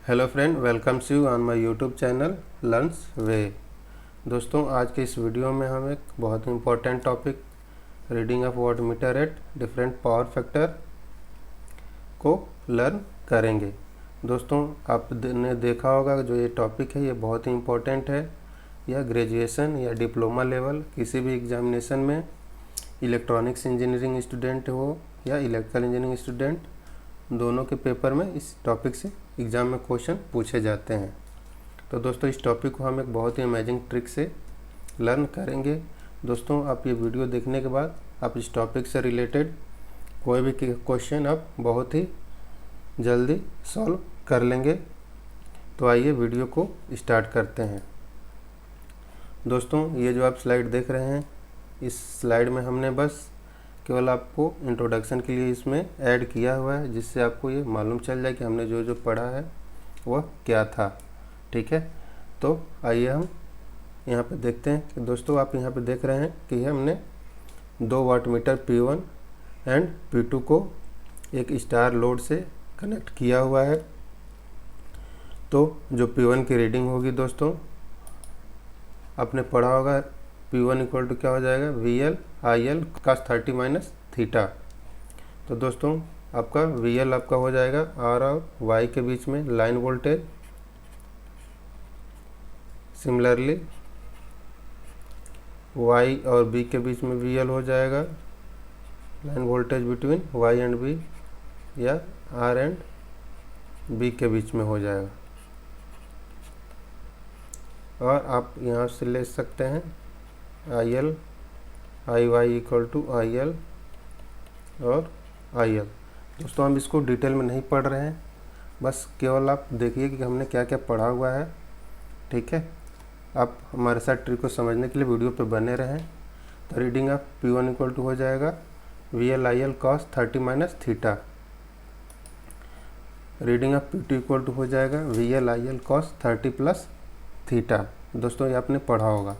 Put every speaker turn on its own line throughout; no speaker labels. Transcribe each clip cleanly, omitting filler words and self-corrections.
Hello friend, welcomes you on my YouTube channel learns way. दोस्तों, आज के इस वीडियो में हम एक बहुत ही important topic reading of watt meter at different power factor को लर्न करेंगे। दोस्तों, आपने देखा होगा जो ये टॉपिक है ये बहुत ही इम्पोर्टेंट है। यह ग्रेजुएशन या डिप्लोमा लेवल किसी भी एग्जामिनेशन में इलेक्ट्रॉनिक्स इंजीनियरिंग स्टूडेंट हो या इलेक्ट्रिकल इंजीनियरिंग स्टूडेंट, दोनों के पेपर में इस टॉपिक से एग्ज़ाम में क्वेश्चन पूछे जाते हैं। तो दोस्तों, इस टॉपिक को हम एक बहुत ही अमेजिंग ट्रिक से लर्न करेंगे। दोस्तों, आप ये वीडियो देखने के बाद आप इस टॉपिक से रिलेटेड कोई भी क्वेश्चन आप बहुत ही जल्दी सॉल्व कर लेंगे। तो आइए वीडियो को स्टार्ट करते हैं। दोस्तों, ये जो आप स्लाइड देख रहे हैं, इस स्लाइड में हमने बस केवल आपको इंट्रोडक्शन के लिए इसमें ऐड किया हुआ है, जिससे आपको ये मालूम चल जाए कि हमने जो जो पढ़ा है वह क्या था। ठीक है, तो आइए हम यहाँ पे देखते हैं कि दोस्तों आप यहाँ पे देख रहे हैं कि हमने 2 watt metre P1 and P2 को एक स्टार लोड से कनेक्ट किया हुआ है। तो जो P1 की रीडिंग होगी दोस्तों, आपने पढ़ा होगा P1 इक्वल टू क्या हो जाएगा, VL IL cos 30 minus theta. तो दोस्तों, आपका VL आपका हो जाएगा R और Y के बीच में लाइन वोल्टेज। सिमिलरली Y और B के बीच में VL हो जाएगा line voltage between Y and B, या R एंड B के बीच में हो जाएगा। और आप यहाँ से ले सकते हैं IL IY equal to IL और IL। दोस्तों, हम इसको डिटेल में नहीं पढ़ रहे हैं, बस केवल आप देखिए कि हमने क्या क्या पढ़ा हुआ है। ठीक है, आप हमारे साथ ट्रिक को समझने के लिए वीडियो पे बने रहें। तो reading of P1 equal to हो जाएगा VL IL cos 30 minus theta. Reading of P2 equal to हो जाएगा VL IL cos 30 plus theta. दोस्तों, ये आपने पढ़ा होगा।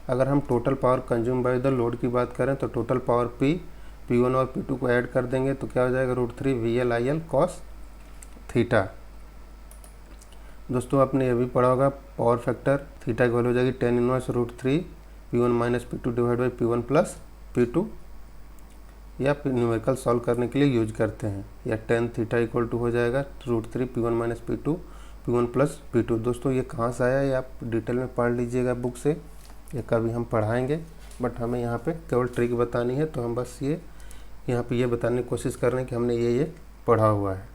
अगर हम total power consume by the load की बात करें तो टोटल पावर P1 और P2 को ऐड कर देंगे तो क्या हो जाएगा, √3 VL IL cos थीटा। दोस्तों, आपने ये भी पढ़ा होगा पावर फैक्टर थीटा की वैल्यू हो जाएगी tan inverse √3 P1 minus P2 divide by P1 plus P2, या न्यूमेरिकल सॉल्व करने के लिए यूज करते हैं। या tan थीटा इक्वल टू हो जाएगा √3 P1 minus P2 P1 plus P2। दोस्तों, ये कहाँ से आया, ये आप डिटेल में पढ़ लीजिएगा बुक से, ये कभी हम पढ़ाएंगे, बट हमें यहाँ पे केवल ट्रिक बतानी है। तो हम बस ये यहाँ पे ये बताने की कोशिश कर रहे हैं कि हमने ये पढ़ा हुआ है।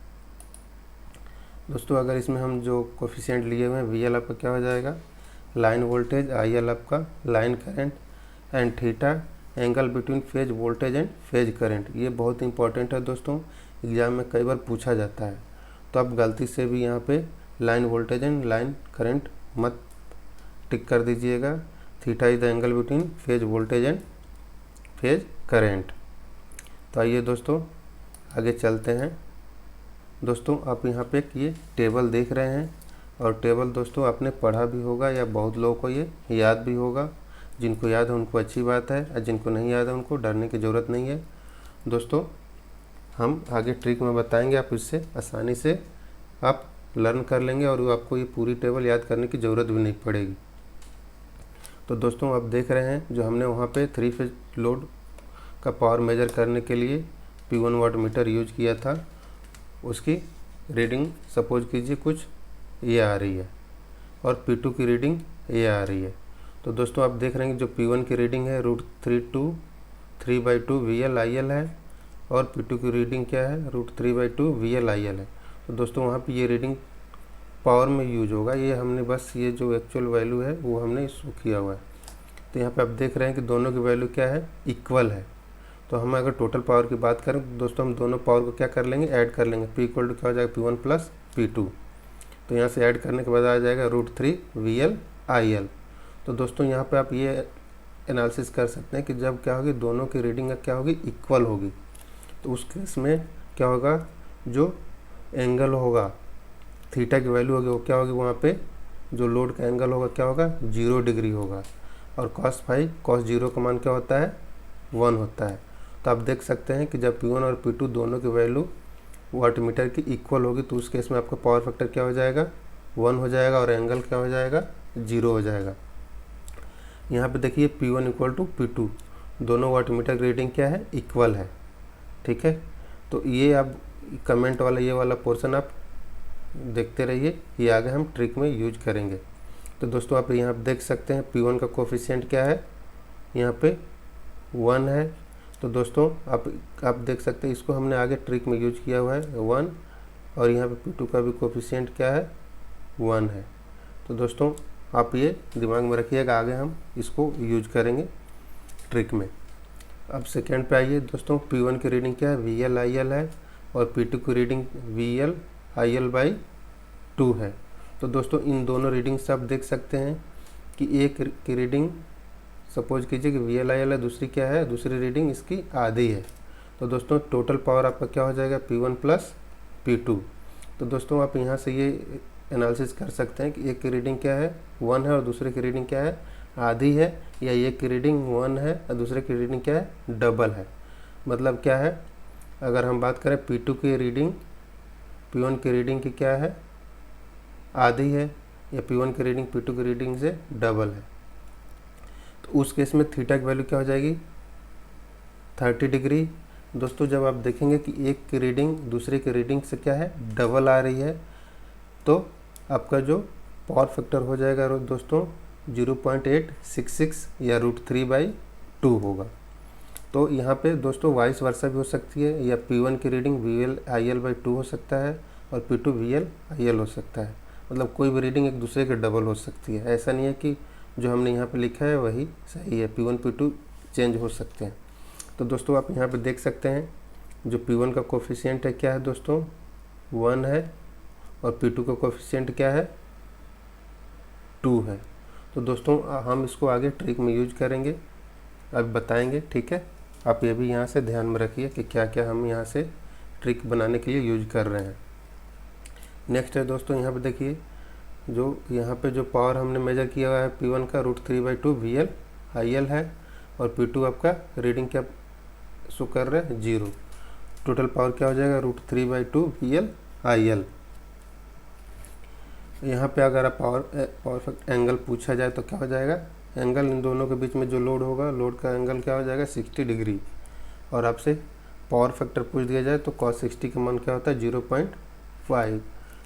दोस्तों, अगर इसमें हम जो कोफिशिएंट लिए हुए हैं, VL आपका क्या हो जाएगा लाइन वोल्टेज, IL आपका line current, and theta angle between phase voltage and phase current. ये बहुत इंपॉर्टेंट है दोस्तों, एग्जाम में कई बार पूछा जाता है। तो आप गलती से भी यहाँ पे line voltage and line current मत टिक कर दीजिएगा। Theta is the angle between phase voltage and phase current. तो आइए दोस्तों आगे चलते हैं। दोस्तों, आप यहाँ पे ये टेबल देख रहे हैं, और टेबल दोस्तों आपने पढ़ा भी होगा या बहुत लोगों को ये याद भी होगा। जिनको याद है उनको अच्छी बात है, और जिनको नहीं याद है उनको डरने की ज़रूरत नहीं है। दोस्तों, हम आगे ट्रिक में बताएंगे, आप इससे आसानी से आप लर्न कर लेंगे और आपको ये पूरी टेबल याद करने की ज़रूरत भी नहीं पड़ेगी। तो दोस्तों, आप देख रहे हैं जो हमने वहाँ पे 3 फेज लोड का पावर मेजर करने के लिए P1 वाट मीटर यूज किया था, उसकी रीडिंग सपोज कीजिए कुछ ये आ रही है, और P2 की रीडिंग ये आ रही है। तो दोस्तों, आप देख रहे हैं कि जो P1 की रीडिंग है √3/2 VL IL है, और P2 की रीडिंग क्या है, √3/2 VL IL है। तो दोस्तों, वहाँ पे ये रीडिंग पावर में यूज होगा। ये हमने बस ये जो एक्चुअल वैल्यू है वो हमने इसको किया हुआ है। तो यहाँ पे आप देख रहे हैं कि दोनों की वैल्यू क्या है, इक्वल है। तो हम अगर टोटल पावर की बात करें तो दोस्तों हम दोनों पावर को क्या कर लेंगे, ऐड कर लेंगे। P इक्वल टू क्या हो जाएगा, P1 प्लस P2। तो यहाँ से ऐड करने के बाद आ जाएगा √3 VL IL। तो दोस्तों, यहाँ पे आप ये एनालिसिस कर सकते हैं कि जब क्या होगी, दोनों की रीडिंग क्या होगी, इक्वल होगी। तो उस केस में क्या होगा, जो एंगल होगा थीटा की वैल्यू होगी वो क्या होगी, वहाँ पे जो लोड का एंगल होगा क्या होगा, 0 डिग्री होगा। और cos फाई cos 0 का मान क्या होता है, 1 होता है। तो आप देख सकते हैं कि जब P1 और P2 दोनों की वैल्यू वाटमीटर की इक्वल होगी तो उस केस में आपका पावर फैक्टर क्या हो जाएगा, 1 हो जाएगा और एंगल क्या हो जाएगा, 0 हो जाएगा। यहाँ पे देखिए P1 इक्वल टू P2, दोनों वाटमीटर की रीडिंग क्या है, इक्वल है। ठीक है, तो ये आप कमेंट वाला ये वाला पोर्शन आप देखते रहिए, ये आगे हम ट्रिक में यूज करेंगे। तो दोस्तों आप यहाँ देख सकते हैं P1 का कोफिशिएंट क्या है, यहाँ पे 1 है। तो दोस्तों आप देख सकते हैं इसको हमने आगे ट्रिक में यूज किया हुआ है 1, और यहाँ पे P2 का भी कोफिशिएंट क्या है, 1 है। तो दोस्तों आप ये दिमाग में रखिएगा, आगे हम इसको यूज करेंगे ट्रिक में। अब सेकेंड पे आइए दोस्तों, P1 की रीडिंग क्या है, VL IL है, और P2 की रीडिंग VL IL/2 है। तो दोस्तों इन दोनों रीडिंग से आप देख सकते हैं कि एक की रीडिंग सपोज कीजिए कि VL IL है, दूसरी क्या है, दूसरी रीडिंग इसकी आधी है। तो दोस्तों टोटल पावर आपका क्या हो जाएगा, P1 प्लस P2। तो दोस्तों आप यहाँ से ये एनालिसिस कर सकते हैं कि एक की रीडिंग क्या है, 1 है, और दूसरे की रीडिंग क्या है, आधी है, या एक की रीडिंग 1 है और दूसरे की रीडिंग क्या है, डबल है। मतलब क्या है, अगर हम बात करें P2 की रीडिंग P1 की रीडिंग की क्या है, आधी है, या P1 की रीडिंग P2 की रीडिंग से डबल है, तो उस केस में थीटा की वैल्यू क्या हो जाएगी, 30 डिग्री। दोस्तों जब आप देखेंगे कि एक की रीडिंग दूसरे की रीडिंग से क्या है, डबल आ रही है, तो आपका जो पावर फैक्टर हो जाएगा दोस्तों 0.866 या √3/2 होगा। तो यहाँ पे दोस्तों वाइस वर्सा भी हो सकती है, या P1 की रीडिंग VL IL/2 हो सकता है और P2 VL IL हो सकता है। मतलब कोई भी रीडिंग एक दूसरे के डबल हो सकती है, ऐसा नहीं है कि जो हमने यहाँ पे लिखा है वही सही है, P1 P2 चेंज हो सकते हैं। तो दोस्तों आप यहाँ पे देख सकते हैं जो P1 का कोफिशिएंट है क्या है दोस्तों, 1 है, और P2 का कोफिशिएंट क्या है, 2 है। तो दोस्तों हम इसको आगे ट्रिक में यूज करेंगे, अब बताएंगे। ठीक है, आप ये भी यहाँ से ध्यान में रखिए कि क्या क्या हम यहाँ से ट्रिक बनाने के लिए यूज कर रहे हैं। नेक्स्ट है दोस्तों, यहाँ पे देखिए जो यहाँ पे जो पावर हमने मेजर किया हुआ है P1 का √3/2 VL IL है, और P2 आपका रीडिंग क्या शो कर रहा है, 0। टोटल पावर क्या हो जाएगा, √3/2 VL IL। यहाँ पे अगर आप पावर एंगल पूछा जाए तो क्या हो जाएगा, एंगल इन दोनों के बीच में जो लोड होगा, लोड का एंगल क्या हो जाएगा, 60 डिग्री। और आपसे पावर फैक्टर पूछ दिया जाए तो cos 60 का मान क्या होता है, 0.5।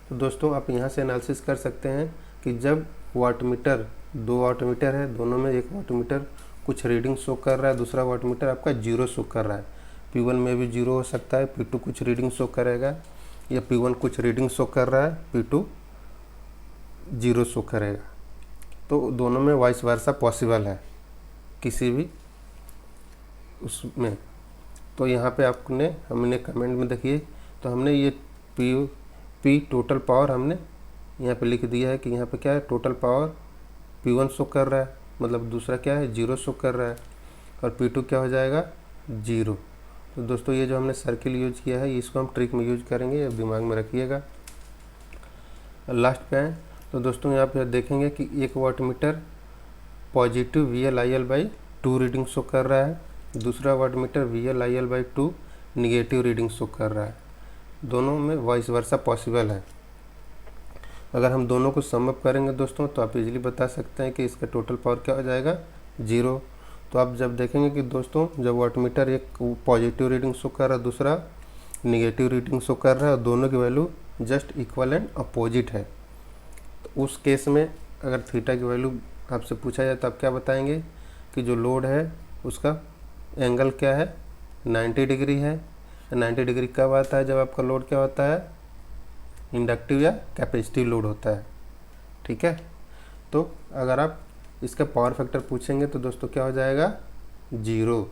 तो दोस्तों आप यहाँ से एनालिसिस कर सकते हैं कि जब वाटमीटर, 2 वाटमीटर है, दोनों में एक वाटमीटर कुछ रीडिंग शो कर रहा है, दूसरा वाटमीटर आपका 0 शो कर रहा है। P1 में भी 0 हो सकता है, P2 कुछ रीडिंग शो करेगा, या P1 कुछ रीडिंग शो कर रहा है, P2 0 शो करेगा। तो दोनों में वाइस वर्सा पॉसिबल है किसी भी उसमें। तो यहाँ पे हमने कमेंट में देखिए, तो हमने ये P टोटल पावर हमने यहाँ पे लिख दिया है कि यहाँ पे क्या है, टोटल पावर P1 शो कर रहा है, मतलब दूसरा क्या है, 0 शो कर रहा है, और P2 क्या हो जाएगा, 0। तो दोस्तों ये जो हमने सर्किल यूज किया है इसको हम ट्रिक में यूज करेंगे, अब दिमाग में रखिएगा। लास्ट पे आए तो दोस्तों यहाँ पे देखेंगे कि एक wattmeter positive VL IL/2 reading show कर रहा है, दूसरा wattmeter VL IL/2 negative reading show कर रहा है। दोनों में वाइस वर्सा पॉसिबल है। अगर हम दोनों को सम अप करेंगे दोस्तों तो आप इजीली बता सकते हैं कि इसका टोटल पावर क्या हो जाएगा, 0। तो आप जब देखेंगे कि दोस्तों जब वाटमीटर एक पॉजिटिव रीडिंग शो कर रहा है, दूसरा निगेटिव रीडिंग शो कर रहा है, और दोनों की value just equal and opposite है, तो उस केस में अगर थीटा की वैल्यू आपसे पूछा जाए तो आप क्या बताएंगे कि जो लोड है उसका एंगल क्या है, 90 डिग्री है। 90 डिग्री कब आता है, जब आपका लोड क्या होता है, इंडक्टिव या कैपेसिटिव लोड होता है। ठीक है, तो अगर आप इसका पावर फैक्टर पूछेंगे तो दोस्तों क्या हो जाएगा, 0।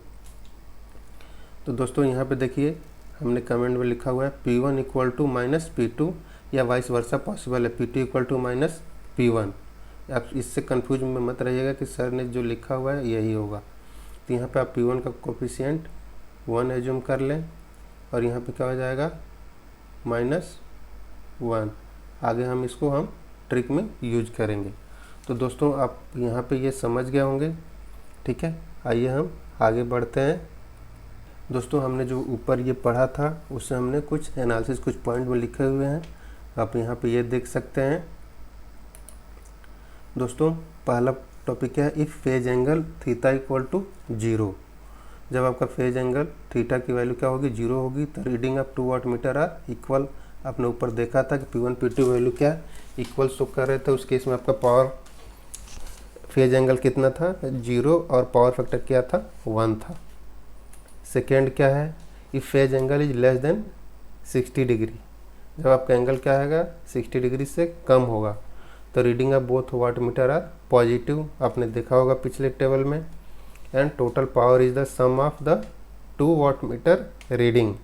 तो दोस्तों यहाँ पे देखिए हमने कमेंट में लिखा हुआ है P1 equal to minus P2, या वाइस वर्सा पॉसिबल है, P2 equal to minus P1। आप इससे कंफ्यूज में मत रहिएगा कि सर ने जो लिखा हुआ है यही होगा। तो यहाँ पे आप P1 का कोफिशिएंट 1 एज्यूम कर लें, और यहाँ पे क्या हो जाएगा, -1। आगे हम इसको ट्रिक में यूज करेंगे। तो दोस्तों आप यहाँ पे ये समझ गए होंगे। ठीक है, आइए हम आगे बढ़ते हैं दोस्तों हमने जो ऊपर ये पढ़ा था उससे हमने कुछ एनालिसिस कुछ पॉइंट में लिखे हुए हैं, आप यहाँ पे ये देख सकते हैं। दोस्तों पहला टॉपिक क्या है, if phase angle theta equal to 0। जब आपका फेज एंगल थीटा की वैल्यू क्या होगी, 0 होगी, तो reading of 2 watt meter are equal. आपने ऊपर देखा था कि P1 P2 वैल्यू क्या इक्वल शो कर रहे थे। उस केस में आपका पावर फेज एंगल कितना था, 0, और पावर फैक्टर क्या था, 1 था। सेकेंड क्या है, if phase angle is less than 60 degree. जब आपका एंगल क्या है 60 डिग्री से कम होगा तो reading of both watt meter are positive, आपने देखा होगा पिछले टेबल में। And total power is the sum of the 2 watt meter reading.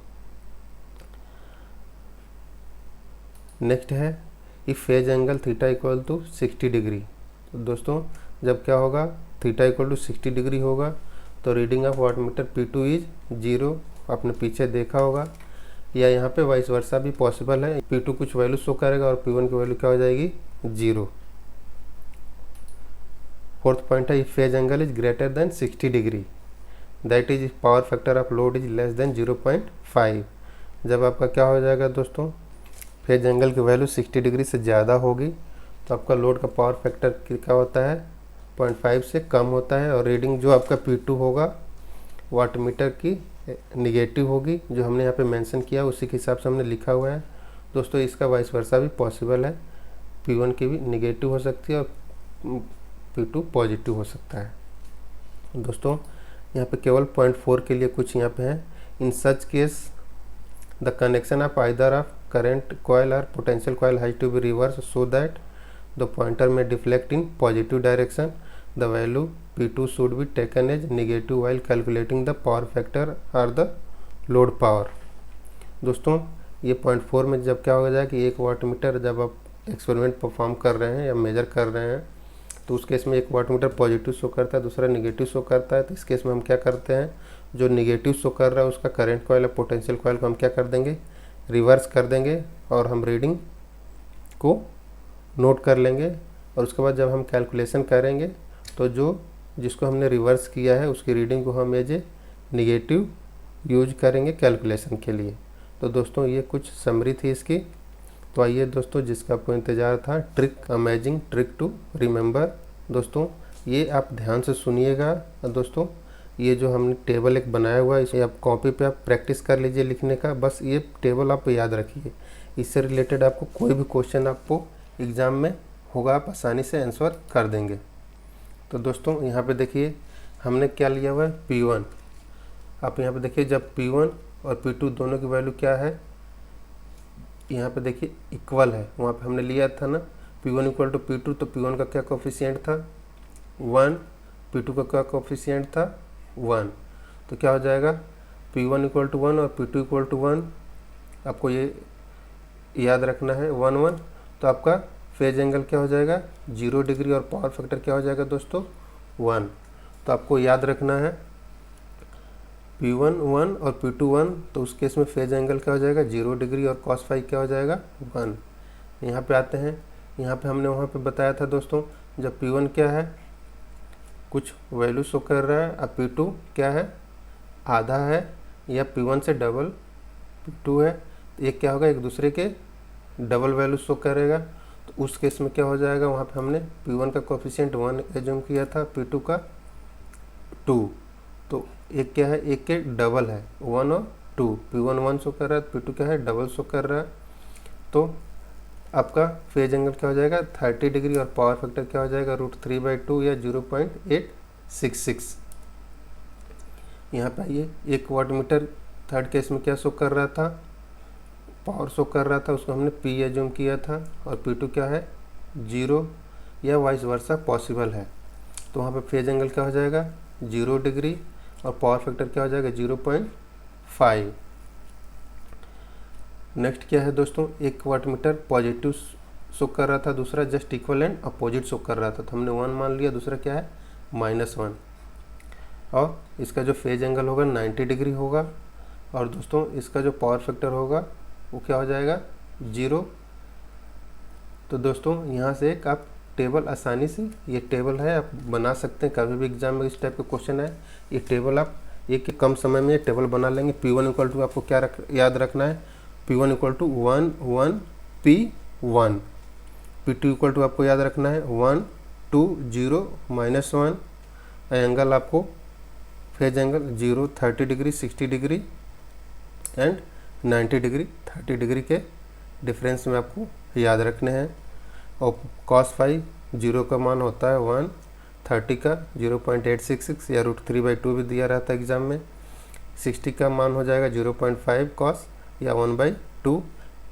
Next है if phase angle theta equal to 60 degree. तो दोस्तों जब क्या होगा, थीटा इक्वल टू 60 डिग्री होगा तो reading of watt meter P2 is 0, आपने पीछे देखा होगा। या यहाँ पे वाइस वर्सा भी पॉसिबल है, P2 कुछ वैल्यू शो करेगा और P1 की वैल्यू क्या हो जाएगी, 0। फोर्थ पॉइंट है if phase angle is greater than 60 degree, that is power factor of load is less than 0.5। जब आपका क्या हो जाएगा दोस्तों, फेज एंगल की वैल्यू 60 डिग्री से ज़्यादा होगी तो आपका लोड का पावर फैक्टर क्या होता है, 0.5 से कम होता है। और रीडिंग जो आपका P2 होगा वाट मीटर की निगेटिव होगी, जो हमने यहाँ पे मेंशन किया उसी के हिसाब से हमने लिखा हुआ है। दोस्तों इसका वाइस वर्सा भी पॉसिबल है, P1 की भी निगेटिव हो सकती है और P2 पॉजिटिव हो सकता है। दोस्तों यहाँ पे केवल 0.4 के लिए कुछ यहाँ पे है, in such case the connection of either of current coil और potential coil has to be reverse so that the pointer may deflect in positive direction, the value P2 should be taken as negative while calculating the power factor और the load power. दोस्तों ये 0.4 में जब क्या हो जाए कि 1 watt meter जब आप एक्सपेरिमेंट परफॉर्म कर रहे हैं या मेजर कर रहे हैं तो उस केस में 1 वाट मीटर पॉजिटिव शो करता है, दूसरा नेगेटिव शो करता है। तो इस केस में हम क्या करते हैं, जो नेगेटिव शो कर रहा है उसका करंट कॉइल या पोटेंशियल कॉइल को हम क्या कर देंगे, रिवर्स कर देंगे और हम रीडिंग को नोट कर लेंगे। और उसके बाद जब हम कैलकुलेशन करेंगे तो जो जिसको हमने रिवर्स किया है उसकी रीडिंग को हम एज ए निगेटिव यूज करेंगे कैलकुलेशन के लिए। तो दोस्तों ये कुछ समरी थी इसकी। तो आइए दोस्तों, जिसका आपको इंतज़ार था, trick, amazing trick to remember. दोस्तों ये आप ध्यान से सुनिएगा। दोस्तों ये जो हमने टेबल एक बनाया हुआ है इसे आप कॉपी पे आप प्रैक्टिस कर लीजिए लिखने का, बस ये टेबल आप याद रखिए। इससे रिलेटेड आपको कोई भी क्वेश्चन आपको एग्ज़ाम में होगा आप आसानी से आंसर कर देंगे। तो दोस्तों यहाँ पे देखिए हमने क्या लिया हुआ है, P1। आप यहाँ पे देखिए जब P1 और P2 दोनों की वैल्यू क्या है, यहाँ पे देखिए इक्वल है। वहाँ पे हमने लिया था ना P1 इक्वल टू P2, तो P1 का क्या कोफिशिएंट था 1, P2 का क्या कोफिशिएंट था 1। तो क्या हो जाएगा P1 इक्वल टू 1 और P2 इक्वल टू 1, आपको ये याद रखना है 1 1। तो आपका फेज एंगल क्या हो जाएगा 0 डिग्री और पावर फैक्टर क्या हो जाएगा दोस्तों 1। तो आपको याद रखना है P1 1 और P2 1, तो उस केस में फेज एंगल क्या हो जाएगा 0 डिग्री और cos फाई क्या हो जाएगा 1। यहाँ पे आते हैं, यहाँ पे हमने वहाँ पे बताया था दोस्तों, जब P1 क्या है कुछ वैल्यू शो कर रहा है और P2 क्या है आधा है या P1 से डबल P2 है, तो ये क्या होगा एक दूसरे के डबल वैल्यू शो करेगा। तो उस केस में क्या हो जाएगा, वहाँ पे हमने P1 का कोफिशिएंट 1 एज्यूम किया था, P2 का 2। तो एक क्या है, एक के डबल है 1 और 2, P1 1 शो कर रहा है, P2 क्या है डबल शो कर रहा है। तो आपका फेज एंगल क्या हो जाएगा 30 डिग्री और पावर फैक्टर क्या हो जाएगा √3/2 या 0.866। यहाँ पे आइए 1 वाट मीटर थर्ड केस में क्या शो कर रहा था, पावर शो कर रहा था, उसको हमने P एज्यूम किया था और P2 क्या है 0 या वाइस वर्सा पॉसिबल है। तो वहाँ पे फेज एंगल क्या हो जाएगा 0 डिग्री और पावर फैक्टर क्या हो जाएगा 0.5। नेक्स्ट क्या है दोस्तों, 1 वाट मीटर पॉजिटिव शो कर रहा था, दूसरा just equal and opposite show कर रहा था, तो हमने 1 मान लिया, दूसरा क्या है -1। और इसका जो फेज एंगल होगा 90 डिग्री होगा और दोस्तों इसका जो पावर फैक्टर होगा वो क्या हो जाएगा 0। तो दोस्तों यहाँ से एक आप टेबल आसानी से, ये टेबल है आप बना सकते हैं, कभी भी एग्जाम में इस टाइप का क्वेश्चन है ये टेबल आप एक कम समय में ये टेबल बना लेंगे। P1 इक्वल टू आपको क्या याद रखना है, P1 equal to 1 1 P1। P2 equal to आपको याद रखना है 1 2 0 -1। एंगल आपको phase angle 0 30 degree 60 degree and 90 degree 30 degree के डिफरेंस में आपको याद रखने हैं। और cos फाई 0 का मान होता है 1, 30 का 0.866 या √3/2 भी दिया रहता है एग्जाम में। 60 का मान हो जाएगा 0.5 cos या 1/2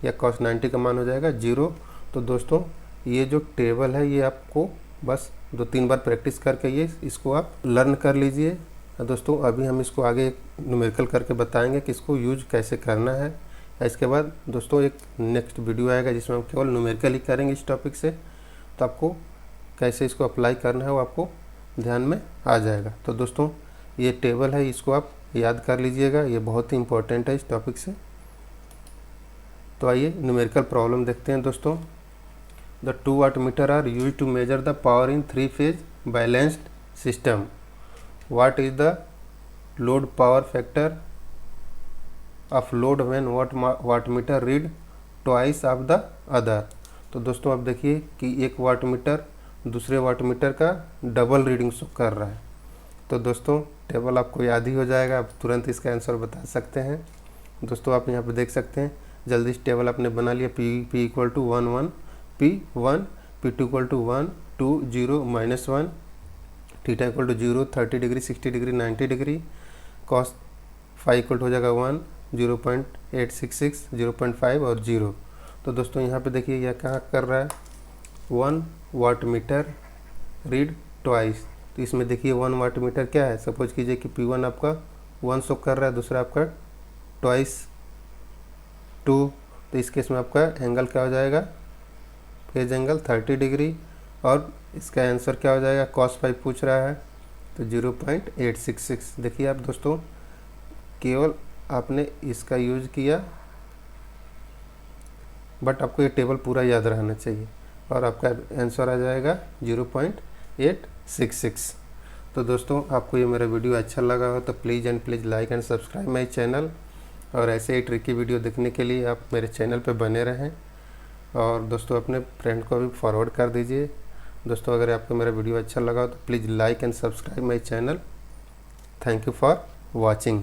या cos 90 का मान हो जाएगा 0। तो दोस्तों ये जो टेबल है ये आपको बस 2-3 बार प्रैक्टिस करके ये इसको आप लर्न कर लीजिए। दोस्तों अभी हम इसको आगे न्यूमेरिकल करके बताएंगे कि इसको यूज कैसे करना है। इसके बाद दोस्तों एक नेक्स्ट वीडियो आएगा जिसमें हम केवल न्यूमेरिकल ही करेंगे इस टॉपिक से, तो आपको कैसे इसको अप्लाई करना है वो आपको ध्यान में आ जाएगा। तो दोस्तों ये टेबल है, इसको आप याद कर लीजिएगा, ये बहुत ही इंपॉर्टेंट है इस टॉपिक से। तो आइए न्यूमेरिकल प्रॉब्लम देखते हैं दोस्तों। The 2 watt meter are use to measure the power in 3 phase balanced system. What is the load power factor of load when wattmeter read twice of the other। तो दोस्तों अब देखिए कि एक वाटमीटर दूसरे वाटमीटर का डबल रीडिंग शो कर रहा है। तो दोस्तों टेबल आपको याद ही हो जाएगा, आप तुरंत इसका आंसर बता सकते हैं। दोस्तों आप यहाँ पे देख सकते हैं, जल्दी से टेबल आपने बना लिया। P equal to 1 1 P1, P2 equal to 1 2 0 -1, theta equal to 0 30 degree 60 degree 90 degree, cos phi equal to हो जाएगा 1 0.866 0.5 और 0। तो दोस्तों यहाँ पे देखिए यह क्या कर रहा है, 1 वाट मीटर रीड ट्वाइस। तो इसमें देखिए 1 वाट मीटर क्या है, सपोज कीजिए कि P1 आपका 1 शो कर रहा है, दूसरा आपका ट्वाइस 2। तो इस केस में आपका एंगल क्या हो जाएगा, फेज एंगल 30 डिग्री, और इसका आंसर क्या हो जाएगा, cos फाई पूछ रहा है तो 0.866। देखिए आप दोस्तों केवल आपने इसका यूज किया, बट आपको ये टेबल पूरा याद रहना चाहिए और आपका आंसर आ जाएगा 0.866। तो दोस्तों आपको ये मेरा वीडियो अच्छा लगा हो तो please like and subscribe my channel, और ऐसे ही ट्रिकी वीडियो देखने के लिए आप मेरे चैनल पर बने रहें। और दोस्तों अपने फ्रेंड को भी फॉरवर्ड कर दीजिए। दोस्तों अगर आपको मेरा वीडियो अच्छा लगा तो please like and subscribe my channel. Thank you for watching.